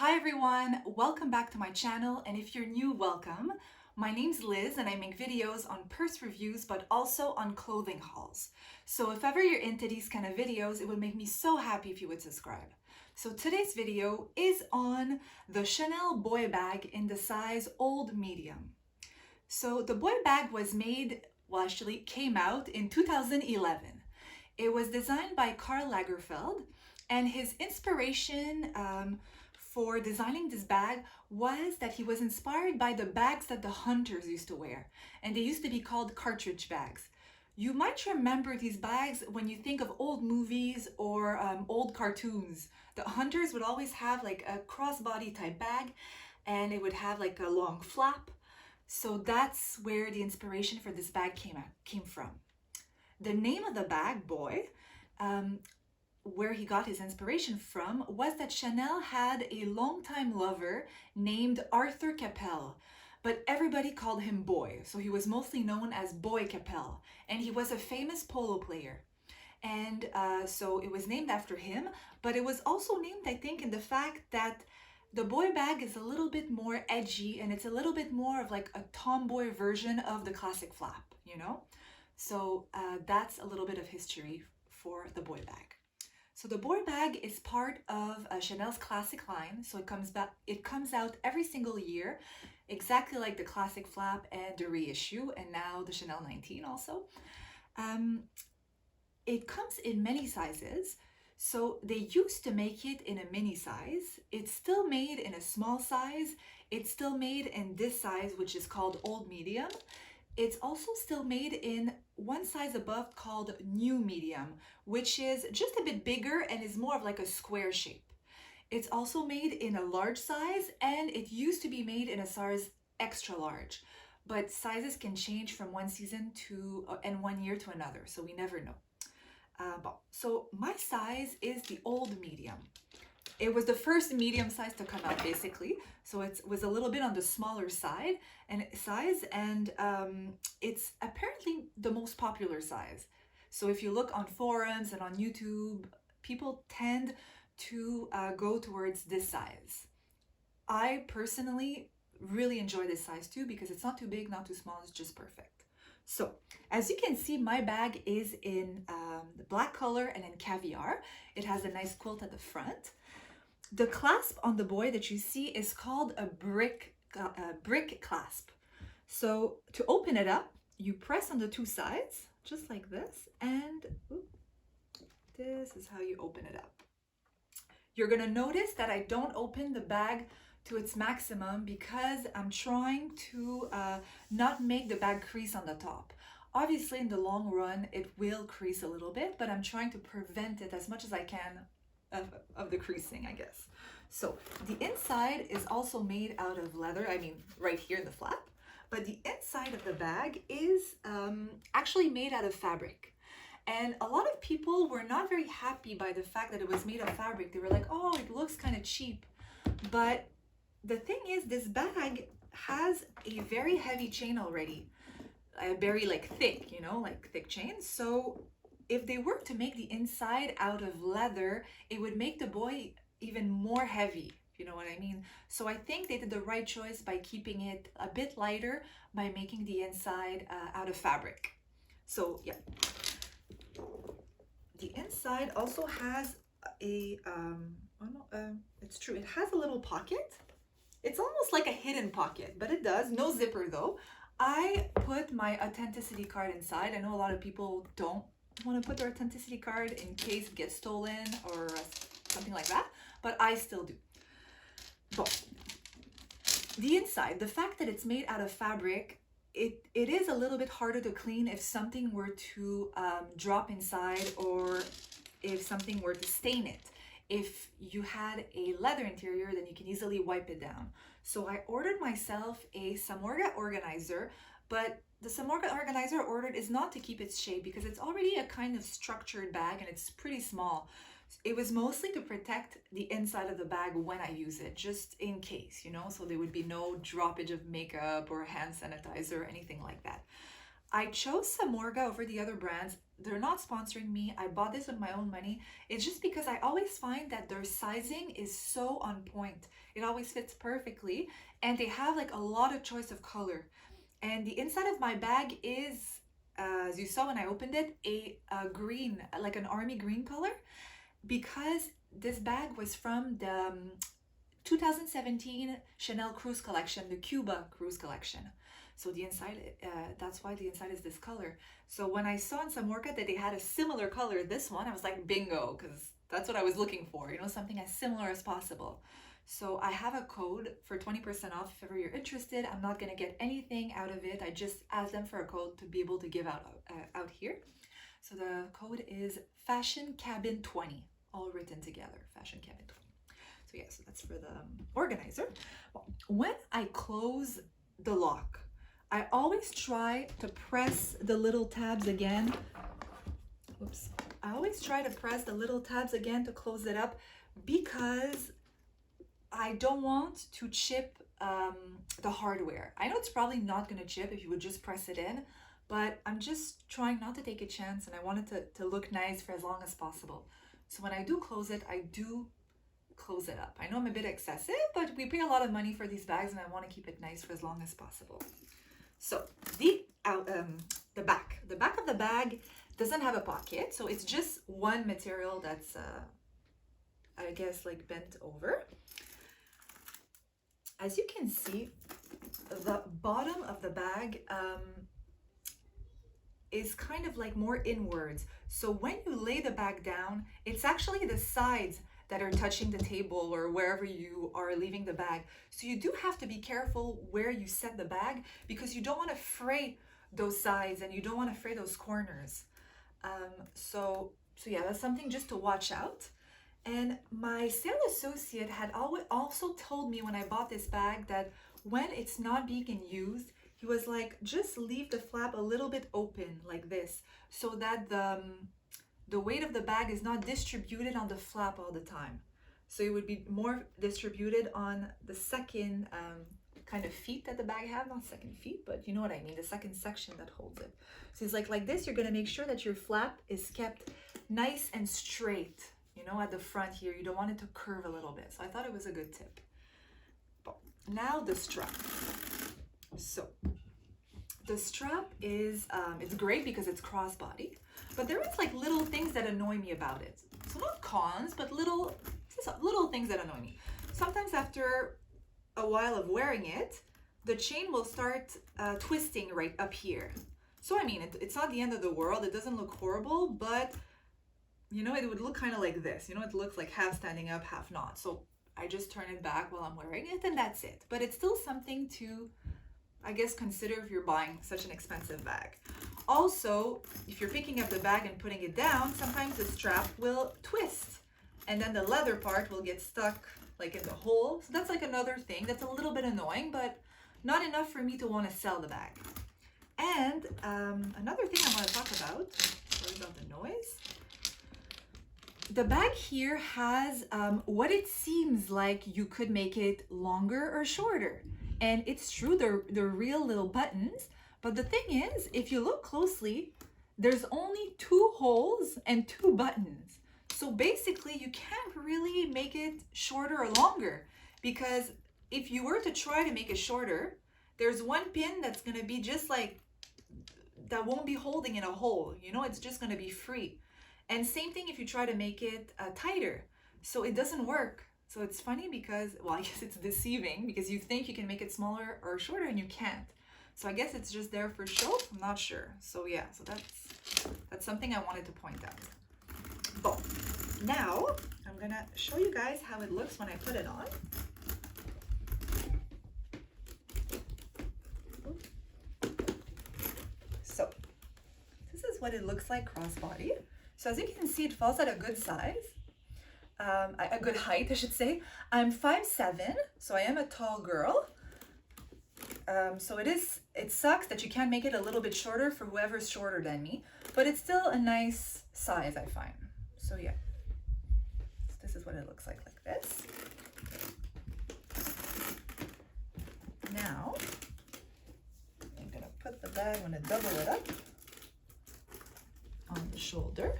Hi everyone, welcome back to my channel, and if you're new, welcome. My name's Liz and I make videos on purse reviews but also on clothing hauls. So if ever you're into these kind of videos, it would make me so happy if you would subscribe. So today's video is on the Chanel boy bag in the size old medium. So the boy bag was made, well actually came out in 2011. It was designed by Karl Lagerfeld, and his inspiration for designing this bag was that he was inspired by the bags that the hunters used to wear, and they used to be called cartridge bags. You might remember these bags when you think of old movies or old cartoons. The hunters would always have like a crossbody type bag, and it would have like a long flap. So that's where the inspiration for this bag came from. The name of the bag, Boy, where he got his inspiration from, was that Chanel had a longtime lover named Arthur Capel, but everybody called him Boy, so he was mostly known as Boy Capel, and he was a famous polo player. And so it was named after him, but it was also named, I think, in the fact that the boy bag is a little bit more edgy and it's a little bit more of like a tomboy version of the classic flap, you know? So that's a little bit of history for the boy bag. So the boy bag is part of Chanel's classic line. So it comes out every single year, exactly like the classic flap and the reissue, and now the Chanel 19 also. It comes in many sizes. So they used to make it in a mini size. It's still made in a small size. It's still made in this size, which is called old medium. It's also still made in one size above called new medium, which is just a bit bigger and is more of like a square shape. It's also made in a large size, and it used to be made in a size extra large, but sizes can change from one season to and 1 year to another, so we never know. So my size is the old medium. It was the first medium size to come out, basically. So it was a little bit on the smaller side and it's apparently the most popular size. So if you look on forums and on YouTube, people tend to go towards this size. I personally really enjoy this size too because it's not too big, not too small, it's just perfect. So as you can see, my bag is in the black color and in caviar. It has a nice quilt at the front. The clasp on the boy that you see is called a brick clasp. So to open it up, you press on the two sides, just like this, and this is how you open it up. You're gonna notice that I don't open the bag to its maximum because I'm trying to not make the bag crease on the top. Obviously, in the long run, it will crease a little bit, but I'm trying to prevent it as much as I can of the creasing, I guess. So the inside is also made out of leather, I mean, right here in the flap, but the inside of the bag is actually made out of fabric. And a lot of people were not very happy by the fact that it was made of fabric. They were like, oh, it looks kind of cheap. But the thing is, this bag has a very heavy chain already, very like thick, you know, like thick chains. So if they were to make the inside out of leather, it would make the boy even more heavy, if you know what I mean. So I think they did the right choice by keeping it a bit lighter by making the inside out of fabric. So yeah. The inside also has a, it's true, it has a little pocket. It's almost like a hidden pocket, but it does. No zipper though. I put my authenticity card inside. I know a lot of people don't want to put their authenticity card in case it gets stolen or something like that, but I still do. But the inside, the fact that it's made out of fabric, it is a little bit harder to clean if something were to drop inside or if something were to stain it. If you had a leather interior, then you can easily wipe it down. So I ordered myself a Samorga organizer, but the Samorga organizer I ordered is not to keep its shape because it's already a kind of structured bag and it's pretty small. It was mostly to protect the inside of the bag when I use it, just in case, you know, so there would be no droppage of makeup or hand sanitizer or anything like that. I chose Samorga over the other brands. they're not sponsoring me. I bought this with my own money. It's just because I always find that their sizing is so on point. It always fits perfectly, and they have like a lot of choice of color. And the inside of my bag is, as you saw when I opened it, a green, like an army green color, because this bag was from the 2017 Chanel cruise collection, the Cuba cruise collection. So the inside, that's why the inside is this color. So when I saw in Samorga that they had a similar color, this one, I was like, bingo, because that's what I was looking for, something as similar as possible. So I have a code for 20% off if ever you're interested. I'm not gonna get anything out of it. I just asked them for a code to be able to give out here. So the code is Fashion Cabin 20, all written together, Fashion Cabin 20. So yeah, so that's for the organizer. Well, when I close the lock, I always try to press the little tabs again. Oops. I always try to press the little tabs again to close it up because I don't want to chip the hardware. I know it's probably not going to chip if you would just press it in, but I'm just trying not to take a chance, and I want it to look nice for as long as possible. So when I do close it, I do close it up. I know I'm a bit excessive, but we pay a lot of money for these bags, and I want to keep it nice for as long as possible. So the back of the bag doesn't have a pocket, so it's just one material that's I guess like bent over. As you can see, the bottom of the bag is kind of like more inwards. So when you lay the bag down, it's actually the sides that are touching the table or wherever you are leaving the bag. So you do have to be careful where you set the bag because you don't want to fray those sides and you don't want to fray those corners. So yeah, that's something just to watch out. And my sales associate had also told me when I bought this bag that when it's not being used, he was like, just leave the flap a little bit open like this so that the weight of the bag is not distributed on the flap all the time. So it would be more distributed on the second kind of feet that the bag have, not second feet, but you know what I mean, the second section that holds it. So it's like this, you're gonna make sure that your flap is kept nice and straight, at the front here. You don't want it to curve a little bit. So I thought it was a good tip. But now the strap. So the strap is, it's great because it's crossbody, but there is like little things that annoy me about it. So not cons, but little things that annoy me. Sometimes after a while of wearing it, the chain will start twisting right up here. So I mean, it's not the end of the world. It doesn't look horrible, but it would look kind of like this. It looks like half standing up, half not. So I just turn it back while I'm wearing it, and that's it. But it's still something to, I guess, consider if you're buying such an expensive bag. Also, if you're picking up the bag and putting it down, sometimes the strap will twist and then the leather part will get stuck like in the hole. So that's like another thing that's a little bit annoying, but not enough for me to want to sell the bag. And another thing I want to talk about, sorry about the noise. The bag here has what it seems like you could make it longer or shorter. And it's true, they're real little buttons. But the thing is, if you look closely, there's only 2 holes and 2 buttons. So basically, you can't really make it shorter or longer, because if you were to try to make it shorter, there's one pin that's going to be just like, that won't be holding in a hole. It's just going to be free. And same thing if you try to make it tighter. So it doesn't work. So it's funny because, well, I guess it's deceiving because you think you can make it smaller or shorter and you can't. So I guess it's just there for show. I'm not sure. So yeah, so that's something I wanted to point out. But now I'm gonna show you guys how it looks when I put it on. So this is what it looks like crossbody. So as you can see, it falls at a good size. A good height, I should say. I'm 5'7", so I am a tall girl. So it sucks that you can't make it a little bit shorter for whoever's shorter than me, but it's still a nice size, I find. So yeah, so this is what it looks like this. Now, I'm gonna put the bag, I'm gonna double it up on the shoulder.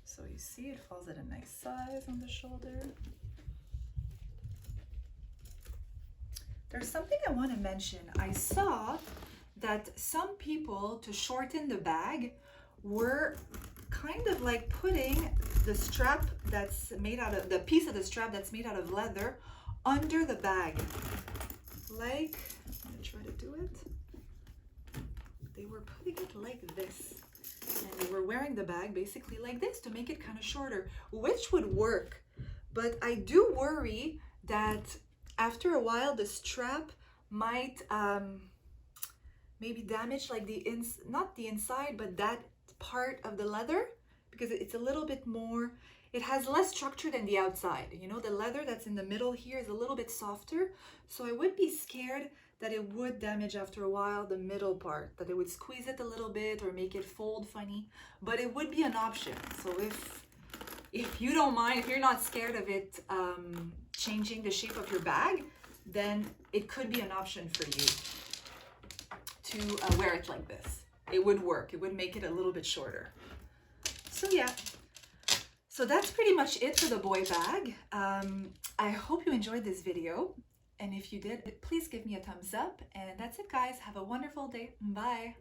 So you see it falls at a nice size on the shoulder. There's something I want to mention. I saw that some people, to shorten the bag, were kind of like putting the strap that's made out of, the piece of the strap that's made out of leather under the bag. Like, I'm gonna try to do it. They were putting it like this. And they were wearing the bag basically like this to make it kind of shorter, which would work. But I do worry that after a while the strap might maybe damage like not the inside, but that part of the leather, because it's a little bit more, it has less structure than the outside. You know, the leather that's in the middle here is a little bit softer. So I would be scared that it would damage after a while the middle part, that it would squeeze it a little bit or make it fold funny, but it would be an option. So if you don't mind, if you're not scared of it changing the shape of your bag, then it could be an option for you to wear it like this. It would work. It would make it a little bit shorter. So yeah, so that's pretty much it for the boy bag. I hope you enjoyed this video. And if you did, please give me a thumbs up. And that's it, guys. Have a wonderful day. Bye.